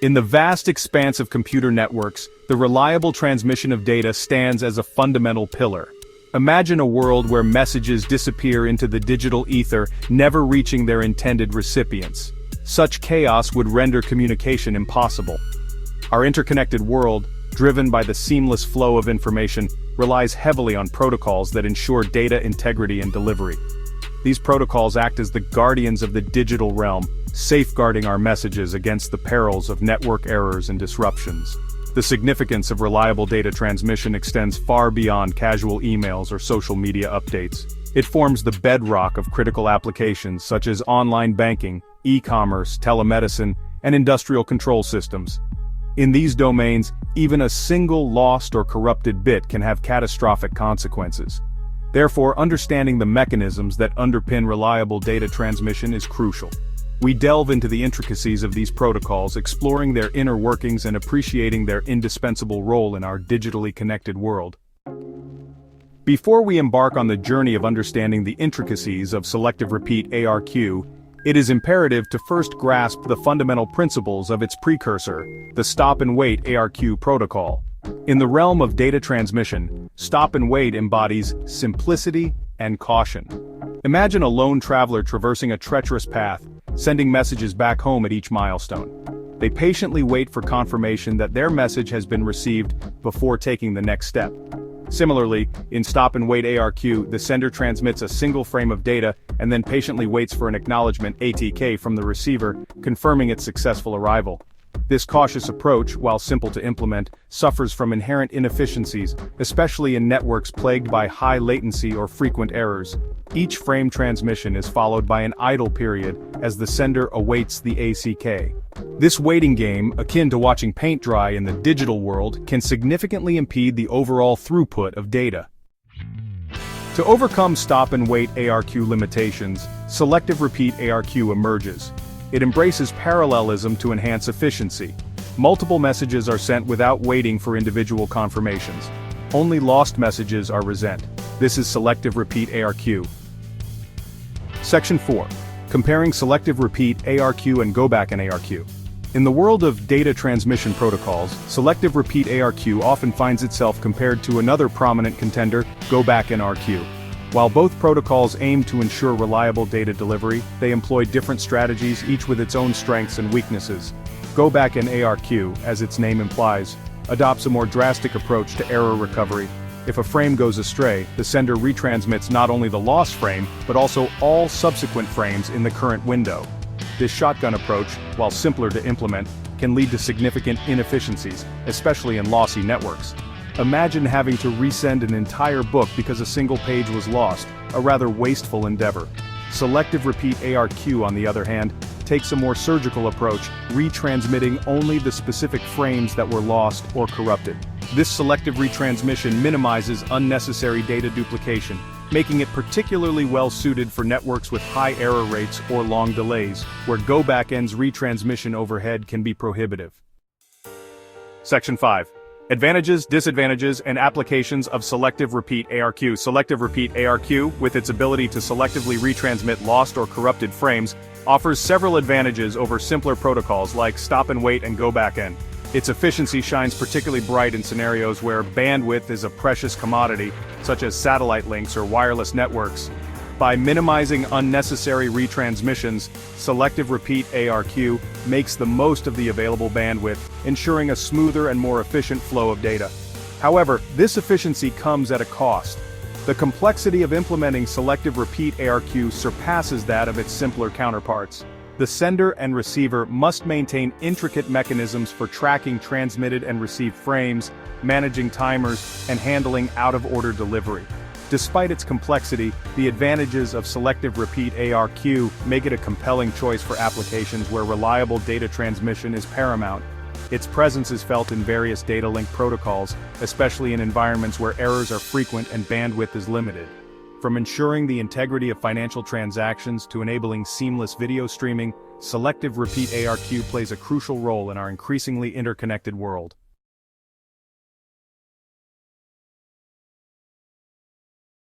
In the vast expanse of computer networks, the reliable transmission of data stands as a fundamental pillar. Imagine a world where messages disappear into the digital ether, never reaching their intended recipients. Such chaos would render communication impossible. Our interconnected world, driven by the seamless flow of information, relies heavily on protocols that ensure data integrity and delivery. These protocols act as the guardians of the digital realm, safeguarding our messages against the perils of network errors and disruptions. The significance of reliable data transmission extends far beyond casual emails or social media updates. It forms the bedrock of critical applications such as online banking, e-commerce, telemedicine, and industrial control systems. In these domains, even a single lost or corrupted bit can have catastrophic consequences. Therefore, understanding the mechanisms that underpin reliable data transmission is crucial. We delve into the intricacies of these protocols, exploring their inner workings and appreciating their indispensable role in our digitally connected world. Before we embark on the journey of understanding the intricacies of selective repeat ARQ, it is imperative to first grasp the fundamental principles of its precursor, the stop-and-wait ARQ protocol. In the realm of data transmission, stop-and-wait embodies simplicity and caution. Imagine a lone traveler traversing a treacherous path, sending messages back home at each milestone. They patiently wait for confirmation that their message has been received before taking the next step. Similarly, in stop-and-wait ARQ, the sender transmits a single frame of data and then patiently waits for an acknowledgement ATK from the receiver, confirming its successful arrival. This cautious approach, while simple to implement, suffers from inherent inefficiencies, especially in networks plagued by high latency or frequent errors. Each frame transmission is followed by an idle period as the sender awaits the ACK. This waiting game, akin to watching paint dry in the digital world, can significantly impede the overall throughput of data. To overcome stop-and-wait ARQ limitations, selective repeat ARQ emerges. It embraces parallelism to enhance efficiency. Multiple messages are sent without waiting for individual confirmations. Only lost messages are resent. This is selective repeat ARQ. Section 4. Comparing selective repeat ARQ and go-back-n ARQ. In the world of data transmission protocols, selective repeat ARQ often finds itself compared to another prominent contender, go-back-n ARQ. While both protocols aim to ensure reliable data delivery, they employ different strategies, each with its own strengths and weaknesses. Go-back-n ARQ, as its name implies, adopts a more drastic approach to error recovery. If a frame goes astray, the sender retransmits not only the lost frame, but also all subsequent frames in the current window. This shotgun approach, while simpler to implement, can lead to significant inefficiencies, especially in lossy networks. Imagine having to resend an entire book because a single page was lost, a rather wasteful endeavor. Selective repeat ARQ, on the other hand, takes a more surgical approach, retransmitting only the specific frames that were lost or corrupted. This selective retransmission minimizes unnecessary data duplication, making it particularly well-suited for networks with high error rates or long delays, where go-back-n's retransmission overhead can be prohibitive. Section 5. Advantages, disadvantages, and applications of selective repeat ARQ. Selective repeat ARQ, with its ability to selectively retransmit lost or corrupted frames, offers several advantages over simpler protocols like stop-and-wait and go-back-n. Its efficiency shines particularly bright in scenarios where bandwidth is a precious commodity, such as satellite links or wireless networks. By minimizing unnecessary retransmissions, selective repeat ARQ makes the most of the available bandwidth, ensuring a smoother and more efficient flow of data. However, this efficiency comes at a cost. The complexity of implementing selective repeat ARQ surpasses that of its simpler counterparts. The sender and receiver must maintain intricate mechanisms for tracking transmitted and received frames, managing timers, and handling out-of-order delivery. Despite its complexity, the advantages of selective repeat ARQ make it a compelling choice for applications where reliable data transmission is paramount. Its presence is felt in various data link protocols, especially in environments where errors are frequent and bandwidth is limited. From ensuring the integrity of financial transactions to enabling seamless video streaming, selective repeat ARQ plays a crucial role in our increasingly interconnected world.